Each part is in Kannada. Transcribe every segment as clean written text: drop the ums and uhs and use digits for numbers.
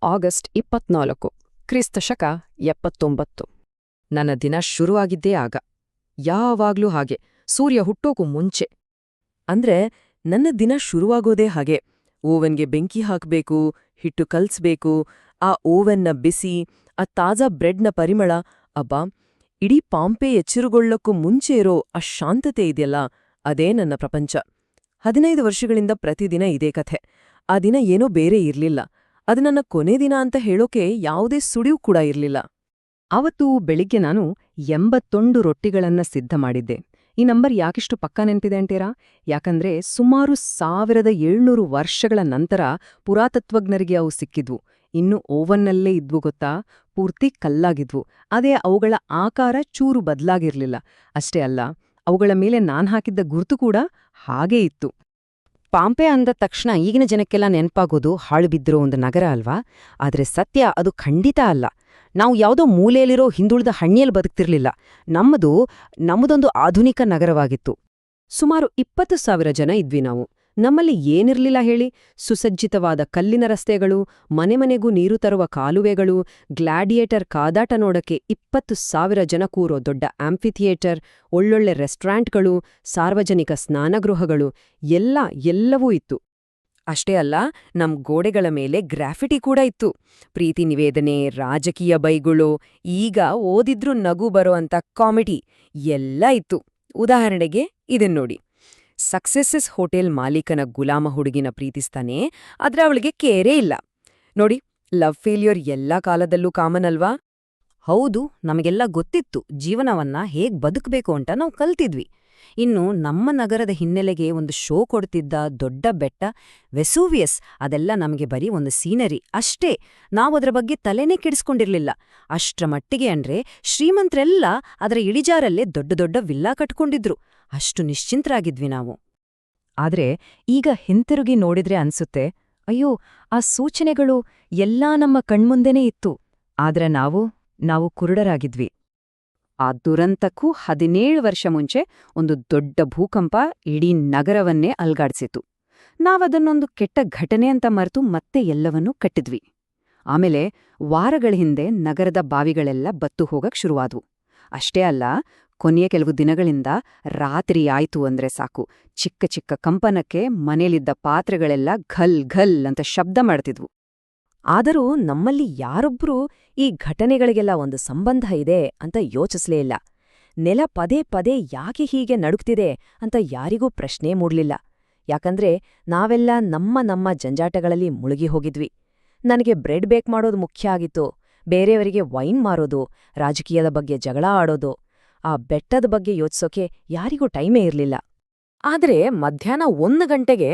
ಆಗಸ್ಟ್ 24 ಕ್ರಿಸ್ತಶಕ 79. ನನ್ನ ದಿನ ಶುರುವಾಗಿದ್ದೇ ಆಗ. ಯಾವಾಗ್ಲೂ ಹಾಗೆ, ಸೂರ್ಯ ಹುಟ್ಟೋಕು ಮುಂಚೆ. ಅಂದ್ರೆ ನನ್ನ ದಿನ ಶುರುವಾಗೋದೇ ಹಾಗೆ. ಓವನ್ಗೆ ಬೆಂಕಿ ಹಾಕ್ಬೇಕು, ಹಿಟ್ಟು ಕಲ್ಸ್ಬೇಕು, ಆ ಓವನ್ನ ಬಿಸಿ, ಆ ತಾಜಾ ಬ್ರೆಡ್ನ ಪರಿಮಳ. ಅಬ್ಬಾ, ಇಡೀ ಪಾಂಪೆ ಎಚ್ಚರುಗೊಳ್ಳಕ್ಕೂ ಮುಂಚೆ ಇರೋ ಆ ಶಾಂತತೆ ಇದೆಯಲ್ಲ, ಅದೇ ನನ್ನ ಪ್ರಪಂಚ. 15 ವರ್ಷಗಳಿಂದ ಪ್ರತಿದಿನ ಇದೇ ಕಥೆ. ಆ ದಿನ ಏನೋ ಬೇರೆ ಇರ್ಲಿಲ್ಲ. ಅದು ನನ್ನ ಕೊನೆ ದಿನ ಅಂತ ಹೇಳೋಕೆ ಯಾವುದೇ ಸುಳಿವು ಕೂಡ ಇರ್ಲಿಲ್ಲ. ಆವತ್ತು ಬೆಳಿಗ್ಗೆ ನಾನು 81 ರೊಟ್ಟಿಗಳನ್ನ ಸಿದ್ಧ ಮಾಡಿದ್ದೆ. ಈ ನಂಬರ್ ಯಾಕಿಷ್ಟು ಪಕ್ಕಾ ನೆನ್ಪಿದೆ ಅಂತೀರಾ? ಯಾಕಂದ್ರೆ ಸುಮಾರು 1700 ವರ್ಷಗಳ ನಂತರ ಪುರಾತತ್ವಜ್ಞರಿಗೆ ಅವು ಸಿಕ್ಕಿದ್ವು. ಇನ್ನು ಓವನ್ನಲ್ಲೇ ಇದ್ವು ಗೊತ್ತಾ, ಪೂರ್ತಿ ಕಲ್ಲಾಗಿದ್ವು. ಅದೇ ಅವುಗಳ ಆಕಾರ ಚೂರು ಬದ್ಲಾಗಿರ್ಲಿಲ್ಲ. ಅಷ್ಟೇ ಅಲ್ಲ, ಅವುಗಳ ಮೇಲೆ ನಾನ್ ಹಾಕಿದ್ದ ಗುರುತು ಕೂಡ ಹಾಗೇ ಇತ್ತು. ಪಾಂಪೆ ಅಂದ ತಕ್ಷಣ ಈಗಿನ ಜನಕ್ಕೆಲ್ಲ ನೆನ್ಪಾಗೋದು ಹಾಳು ಬಿದ್ದಿರೋ ಒಂದು ನಗರ ಅಲ್ವಾ? ಆದ್ರೆ ಸತ್ಯ ಅದು ಖಂಡಿತ ಅಲ್ಲ. ನಾವು ಯಾವುದೋ ಮೂಲೆಯಲ್ಲಿರೋ ಹಿಂದುಳಿದ ಹಣ್ಣಿಯಲ್ಲಿ ಬದುಕ್ತಿರ್ಲಿಲ್ಲ. ನಮ್ಮದೊಂದು ಆಧುನಿಕ ನಗರವಾಗಿತ್ತು. ಸುಮಾರು 20,000 ಜನ ಇದ್ವಿ ನಾವು. ನಮ್ಮಲ್ಲಿ ಏನಿರ್ಲಿಲ್ಲ ಹೇಳಿ? ಸುಸಜ್ಜಿತವಾದ ಕಲ್ಲಿನ ರಸ್ತೆಗಳು, ಮನೆಮನೆಗೂ ನೀರು ತರುವ ಕಾಲುವೆಗಳು, ಗ್ಲಾಡಿಯೇಟರ್ ಕಾದಾಟ ನೋಡಕ್ಕೆ 20,000 ಜನ ಕೂರೋ ದೊಡ್ಡ ಆಂಫಿಥಿಯೇಟರ್, ಒಳ್ಳೊಳ್ಳೆ ರೆಸ್ಟೋರೆಂಟ್ಗಳು, ಸಾರ್ವಜನಿಕ ಸ್ನಾನಗೃಹಗಳು, ಎಲ್ಲವೂ ಇತ್ತು. ಅಷ್ಟೇ ಅಲ್ಲ, ನಮ್ ಗೋಡೆಗಳ ಮೇಲೆ ಗ್ರಾಫಿಟಿ ಕೂಡ ಇತ್ತು. ಪ್ರೀತಿ ನಿವೇದನೆ, ರಾಜಕೀಯ ಬೈಗುಳು, ಈಗ ಓದಿದ್ರೂ ನಗು ಬರೋ ಅಂತ ಕಾಮಿಡಿ ಎಲ್ಲ ಇತ್ತು. ಉದಾಹರಣೆಗೆ ಇದನ್ನೋಡಿ. ಸಕ್ಸೆಸಸ್ ಹೋಟೆಲ್ ಮಾಲೀಕನ ಗುಲಾಮ ಹುಡುಗಿನ ಪ್ರೀತಿಸ್ತಾನೆ, ಆದ್ರೆ ಅವಳಿಗೆ ಕೇರೇ ಇಲ್ಲ. ನೋಡಿ, ಲವ್ ಫೇಲ್ಯೂರ್ ಎಲ್ಲಾ ಕಾಲದಲ್ಲೂ ಕಾಮನ್ ಅಲ್ವಾ? ಹೌದು, ನಮಗೆಲ್ಲ ಗೊತ್ತಿತ್ತು ಜೀವನವನ್ನ ಹೇಗ್ ಬದುಕಬೇಕು ಅಂತ ನಾವು ಕಲ್ತಿದ್ವಿ. ಇನ್ನು ನಮ್ಮ ನಗರದ ಹಿನ್ನೆಲೆಗೆ ಒಂದು ಶೋ ಕೊಡ್ತಿದ್ದ ದೊಡ್ಡ ಬೆಟ್ಟ ವೆಸೂವಿಯಸ್, ಅದೆಲ್ಲ ನಮಗೆ ಬರೀ ಒಂದು ಸೀನರಿ ಅಷ್ಟೇ. ನಾವದರ ಬಗ್ಗೆ ತಲೆನೇ ಕೆಡಿಸ್ಕೊಂಡಿರ್ಲಿಲ್ಲ. ಅಷ್ಟ್ರ ಮಟ್ಟಿಗೆ ಅಂದ್ರೆ ಶ್ರೀಮಂತರೆಲ್ಲ ಅದರ ಇಳಿಜಾರಲ್ಲೇ ದೊಡ್ಡ ದೊಡ್ಡ ವಿಲ್ಲಾ ಕಟ್ಕೊಂಡಿದ್ರು. ಅಷ್ಟು ನಿಶ್ಚಿಂತರಾಗಿದ್ವಿ ನಾವು. ಆದ್ರೆ ಈಗ ಹಿಂತಿರುಗಿ ನೋಡಿದ್ರೆ ಅನ್ಸುತ್ತೆ, ಅಯ್ಯೋ, ಆ ಸೂಚನೆಗಳು ಎಲ್ಲಾ ನಮ್ಮ ಕಣ್ಮುಂದೆನೇ ಇತ್ತು. ಆದ್ರೆ ನಾವು ಕುರುಡರಾಗಿದ್ವಿ. ಆ ದುರಂತಕ್ಕೂ 17 ವರ್ಷ ಮುಂಚೆ ಒಂದು ದೊಡ್ಡ ಭೂಕಂಪ ಇಡೀ ನಗರವನ್ನೇ ಅಲ್ಗಾಡ್ಸಿತು. ನಾವದನ್ನೊಂದು ಕೆಟ್ಟ ಘಟನೆ ಅಂತ ಮರೆತು ಮತ್ತೆ ಎಲ್ಲವನ್ನೂ ಕಟ್ಟಿದ್ವಿ. ಆಮೇಲೆ ವಾರಗಳ ಹಿಂದೆ ನಗರದ ಬಾವಿಗಳೆಲ್ಲ ಬತ್ತು ಹೋಗಕ್ ಶುರುವಾದ್ವು. ಅಷ್ಟೇ ಅಲ್ಲ, ಕೊನೆಯ ಕೆಲವು ದಿನಗಳಿಂದ ರಾತ್ರಿ ಆಯ್ತು ಅಂದ್ರೆ ಸಾಕು, ಚಿಕ್ಕ ಚಿಕ್ಕ ಕಂಪನಕ್ಕೆ ಮನೇಲಿದ್ದ ಪಾತ್ರೆಗಳೆಲ್ಲ ಘಲ್ ಘಲ್ ಅಂತ ಶಬ್ದ ಮಾಡ್ತಿದ್ವು. ಆದರೂ ನಮ್ಮಲ್ಲಿ ಯಾರೊಬ್ರೂ ಈ ಘಟನೆಗಳಿಗೆಲ್ಲ ಒಂದು ಸಂಬಂಧ ಇದೆ ಅಂತ ಯೋಚಿಸ್ಲೇ ಇಲ್ಲ. ನೆಲ ಪದೇ ಪದೇ ಯಾಕೆ ಹೀಗೆ ನಡುಗ್ತಿದೆ ಅಂತ ಯಾರಿಗೂ ಪ್ರಶ್ನೆ ಮೂಡ್ಲಿಲ್ಲ. ಯಾಕಂದ್ರೆ ನಾವೆಲ್ಲ ನಮ್ಮ ಜಂಜಾಟಗಳಲ್ಲಿ ಮುಳುಗಿ ಹೋಗಿದ್ವಿ. ನನಗೆ ಬ್ರೆಡ್ ಬೇಕ್ ಮಾಡೋದು ಮುಖ್ಯ ಆಗಿತ್ತು, ಬೇರೆಯವರಿಗೆ ವೈನ್ ಮಾರೋದು, ರಾಜಕೀಯದ ಬಗ್ಗೆ ಜಗಳ ಆಡೋದು. ಆ ಬೆಟ್ಟದ ಬಗ್ಗೆ ಯೋಚಿಸೋಕೆ ಯಾರಿಗೂ ಟೈಮೇ ಇರ್ಲಿಲ್ಲ. ಆದ್ರೆ ಮಧ್ಯಾಹ್ನ 1 ಗಂಟೆಗೆ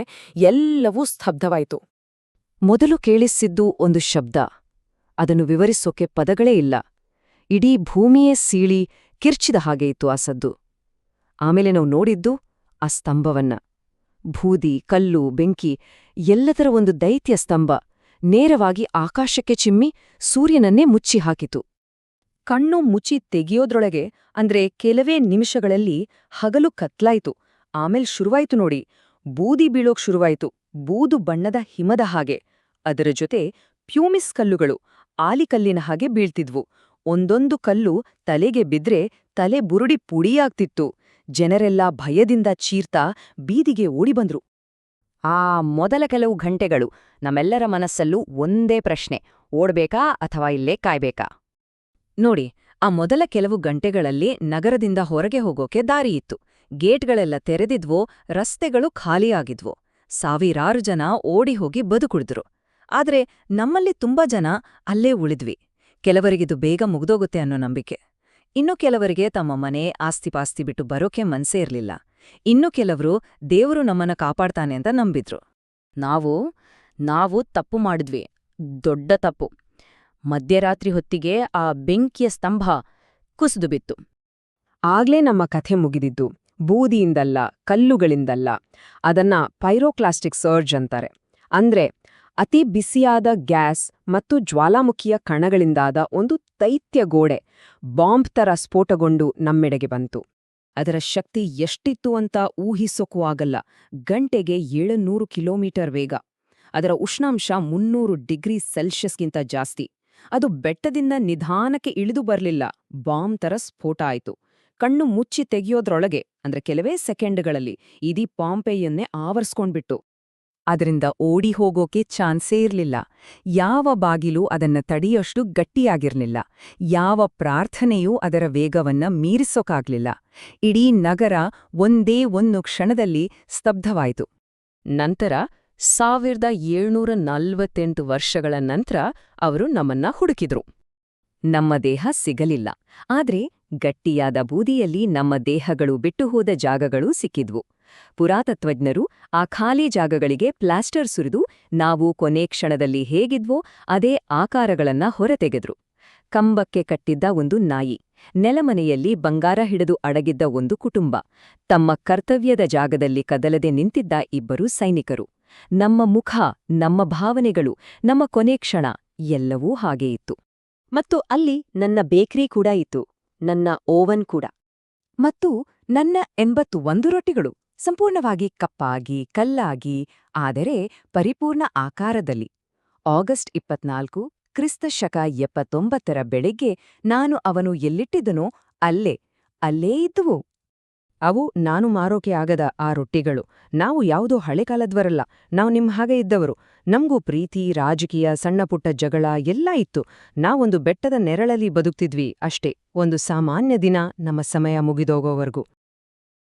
ಎಲ್ಲವೂ ಸ್ತಬ್ಧವಾಯ್ತು. ಮೊದಲು ಕೇಳಿಸಿದ್ದು ಒಂದು ಶಬ್ದ. ಅದನ್ನು ವಿವರಿಸೋಕೆ ಪದಗಳೇ ಇಲ್ಲ. ಇಡೀ ಭೂಮಿಯೇ ಸೀಳಿ ಕಿರ್ಚಿದ ಹಾಗೆ ಇತ್ತು ಆ ಸದ್ದು. ಆಮೇಲೆ ನಾವು ನೋಡಿದ್ದು ಆ ಸ್ತಂಭವನ್ನ. ಬೂದಿ, ಕಲ್ಲು, ಬೆಂಕಿ ಎಲ್ಲದರ ಒಂದು ದೈತ್ಯ ಸ್ತಂಭ ನೇರವಾಗಿ ಆಕಾಶಕ್ಕೆ ಚಿಮ್ಮಿ ಸೂರ್ಯನನ್ನೇ ಮುಚ್ಚಿ ಹಾಕಿತು. ಕಣ್ಣು ಮುಚ್ಚಿ ತೆಗೆಯೋದ್ರೊಳಗೆ, ಅಂದ್ರೆ ಕೆಲವೇ ನಿಮಿಷಗಳಲ್ಲಿ ಹಗಲು ಕತ್ಲಾಯ್ತು. ಆಮೇಲೆ ಶುರುವಾಯ್ತು ನೋಡಿ, ಬೂದಿ ಬೀಳೋಕ್ ಶುರುವಾಯ್ತು, ಬೂದು ಬಣ್ಣದ ಹಿಮದ ಹಾಗೆ. ಅದರ ಜೊತೆ ಪ್ಯೂಮಿಸ್ ಕಲ್ಲುಗಳು ಆಲಿಕಲ್ಲಿನ ಹಾಗೆ ಬೀಳ್ತಿದ್ವು. ಒಂದೊಂದು ಕಲ್ಲು ತಲೆಗೆ ಬಿದ್ರೆ ತಲೆ ಬುರುಡಿ ಪುಡಿಯಾಗ್ತಿತ್ತು. ಜನರೆಲ್ಲ ಭಯದಿಂದ ಚೀರ್ತಾ ಬೀದಿಗೆ ಓಡಿಬಂದ್ರು. ಆ ಮೊದಲ ಕೆಲವು ಗಂಟೆಗಳು ನಮ್ಮೆಲ್ಲರ ಮನಸ್ಸಲ್ಲೂ ಒಂದೇ ಪ್ರಶ್ನೆ: ಓಡ್ಬೇಕಾ ಅಥವಾ ಇಲ್ಲೇ ಕಾಯ್ಬೇಕಾ? ನೋಡಿ, ಆ ಮೊದಲ ಕೆಲವು ಗಂಟೆಗಳಲ್ಲಿ ನಗರದಿಂದ ಹೊರಗೆ ಹೋಗೋಕೆ ದಾರಿಯಿತ್ತು. ಗೇಟ್ಗಳೆಲ್ಲ ತೆರೆದಿದ್ವೋ, ರಸ್ತೆಗಳು ಖಾಲಿಯಾಗಿದ್ವೋ. ಸಾವಿರಾರು ಜನ ಓಡಿ ಹೋಗಿ ಬದುಕುಳಿದ್ರು. ಆದ್ರೆ ನಮ್ಮಲ್ಲಿ ತುಂಬಾ ಜನ ಅಲ್ಲೇ ಉಳಿದ್ವಿ. ಕೆಲವರಿಗಿದು ಬೇಗ ಮುಗ್ದೋಗುತ್ತೆ ಅನ್ನೋ ನಂಬಿಕೆ. ಇನ್ನು ಕೆಲವರಿಗೆ ತಮ್ಮ ಮನೆ, ಆಸ್ತಿಪಾಸ್ತಿ ಬಿಟ್ಟು ಬರೋಕೆ ಮನ್ಸೇ ಇರ್ಲಿಲ್ಲ. ಇನ್ನು ಕೆಲವರು ದೇವರು ನಮ್ಮನ್ನ ಕಾಪಾಡ್ತಾನೆ ಅಂತ ನಂಬಿದ್ರು. ನಾವು ತಪ್ಪು ಮಾಡಿದ್ವಿ, ದೊಡ್ಡ ತಪ್ಪು. ಮಧ್ಯರಾತ್ರಿ ಹೊತ್ತಿಗೆ ಆ ಬೆಂಕಿಯ ಸ್ತಂಭ ಕುಸಿದು ಬಿತ್ತು. ಆಗ್ಲೇ ನಮ್ಮ ಕಥೆ ಮುಗಿದಿದ್ದು. ಬೂದಿಯಿಂದಲ್ಲ, ಕಲ್ಲುಗಳಿಂದಲ್ಲ. ಅದನ್ನ ಪೈರೋಕ್ಲಾಸ್ಟಿಕ್ ಸರ್ಜ್ ಅಂತಾರೆ. ಅಂದ್ರೆ ಅತಿ ಬಿಸಿಯಾದ ಗ್ಯಾಸ್ ಮತ್ತು ಜ್ವಾಲಾಮುಖಿಯ ಕಣಗಳಿಂದಾದ ಒಂದು ದೈತ್ಯ ಗೋಡೆ ಬಾಂಬ್ ತರ ಸ್ಫೋಟಗೊಂಡು ನಮ್ಮೆಡೆಗೆ ಬಂತು. ಅದರ ಶಕ್ತಿ ಎಷ್ಟಿತ್ತು ಅಂತ ಊಹಿಸೋಕೂ ಆಗಲ್ಲ. ಗಂಟೆಗೆ 700 ಕಿಲೋಮೀಟರ್ ವೇಗ. ಅದರ ಉಷ್ಣಾಂಶ 300 ಡಿಗ್ರಿ ಸೆಲ್ಸಿಯಸ್ಗಿಂತ ಜಾಸ್ತಿ. ಅದು ಬೆಟ್ಟದಿಂದ ನಿಧಾನಕ್ಕೆ ಇಳಿದು ಬರ್ಲಿಲ್ಲ, ಬಾಂಬ್ ತರ ಸ್ಫೋಟ ಆಯ್ತು. ಕಣ್ಣು ಮುಚ್ಚಿ ತೆಗೆಯೋದ್ರೊಳಗೆ ಅಂದ್ರೆ ಕೆಲವೇ ಸೆಕೆಂಡ್ಗಳಲ್ಲಿ ಇಡೀ ಪಾಂಪೆಯನ್ನೇ ಆವರಿಸ್ಕೊಂಡ್ಬಿಟ್ಟು. ಅದರಿಂದ ಓಡಿ ಹೋಗೋಕೆ ಚಾನ್ಸೇ ಇರ್ಲಿಲ್ಲ. ಯಾವ ಬಾಗಿಲು ಅದನ್ನ ತಡೆಯೋಷ್ಟು ಗಟ್ಟಿಯಾಗಿರ್ಲಿಲ್ಲ. ಯಾವ ಪ್ರಾರ್ಥನೆಯೂ ಅದರ ವೇಗವನ್ನ ಮೀರಿಸೋಕಾಗ್ಲಿಲ್ಲ. ಇಡೀ ನಗರ ಒಂದೇ ಒಂದು ಕ್ಷಣದಲ್ಲಿ ಸ್ತಬ್ಧವಾಯಿತು. ನಂತರ 1748 ವರ್ಷಗಳ ನಂತರ ಅವರು ನಮ್ಮನ್ನ ಹುಡುಕಿದ್ರು. ನಮ್ಮ ದೇಹ ಸಿಗಲಿಲ್ಲ. ಆದ್ರೆ ಗಟ್ಟಿಯಾದ ಬೂದಿಯಲ್ಲಿ ನಮ್ಮ ದೇಹಗಳು ಬಿಟ್ಟುಹೋದ ಜಾಗಗಳು ಸಿಕ್ಕಿದ್ವು. ಪುರಾತತ್ವಜ್ಞರು ಆ ಖಾಲಿ ಜಾಗಗಳಿಗೆ ಪ್ಲಾಸ್ಟರ್ ಸುರಿದು ನಾವು ಕೊನೆ ಕ್ಷಣದಲ್ಲಿ ಹೇಗಿದ್ವೋ ಅದೇ ಆಕಾರಗಳನ್ನ ಹೊರತೆಗೆದ್ರು. ಕಂಬಕ್ಕೆ ಕಟ್ಟಿದ್ದ ಒಂದು ನಾಯಿ, ನೆಲಮನೆಯಲ್ಲಿ ಬಂಗಾರ ಹಿಡಿದು ಅಡಗಿದ್ದ ಒಂದು ಕುಟುಂಬ, ತಮ್ಮ ಕರ್ತವ್ಯದ ಜಾಗದಲ್ಲಿ ಕದಲದೆ ನಿಂತಿದ್ದ 2 ಸೈನಿಕರು. ನಮ್ಮ ಮುಖ, ನಮ್ಮ ಭಾವನೆಗಳು, ನಮ್ಮ ಕೊನೆ ಕ್ಷಣ ಎಲ್ಲವೂ ಹಾಗೇ ಇತ್ತು. ಮತ್ತು ಅಲ್ಲಿ ನನ್ನ ಬೇಕ್ರಿ ಕೂಡ ಇತ್ತು, ನನ್ನ ಓವನ್ ಕೂಡ. ಮತ್ತು ನನ್ನ 81 ರೊಟ್ಟಿಗಳು, ಸಂಪೂರ್ಣವಾಗಿ ಕಪ್ಪಾಗಿ, ಕಲ್ಲಾಗಿ, ಆದರೆ ಪರಿಪೂರ್ಣ ಆಕಾರದಲ್ಲಿ. ಆಗಸ್ಟ್ 24, ಕ್ರಿಸ್ತ ಶಕ 79ರ ಬೆಳಿಗ್ಗೆ ನಾನು ಅವನು ಎಲ್ಲಿಟ್ಟಿದ್ದನೋ ಅಲ್ಲೇ ಇದ್ದುವು. ಅವು ನಾನು ಮಾರೋಕೆ ಆಗದ ಆ ರೊಟ್ಟಿಗಳು. ನಾವು ಯಾವುದೋ ಹಳೆಕಾಲದ್ವರಲ್ಲ, ನಾವು ನಿಮ್ ಹಾಗೆ ಇದ್ದವರು. ನಮ್ಗೂ ಪ್ರೀತಿ, ರಾಜಕೀಯ, ಸಣ್ಣಪುಟ್ಟ ಜಗಳ ಎಲ್ಲ ಇತ್ತು. ನಾವೊಂದು ಬೆಟ್ಟದ ನೆರಳಲ್ಲಿ ಬದುಕ್ತಿದ್ವಿ ಅಷ್ಟೇ, ಒಂದು ಸಾಮಾನ್ಯ ದಿನ ನಮ್ಮ ಸಮಯ ಮುಗಿದೋಗೋವರೆಗೂ.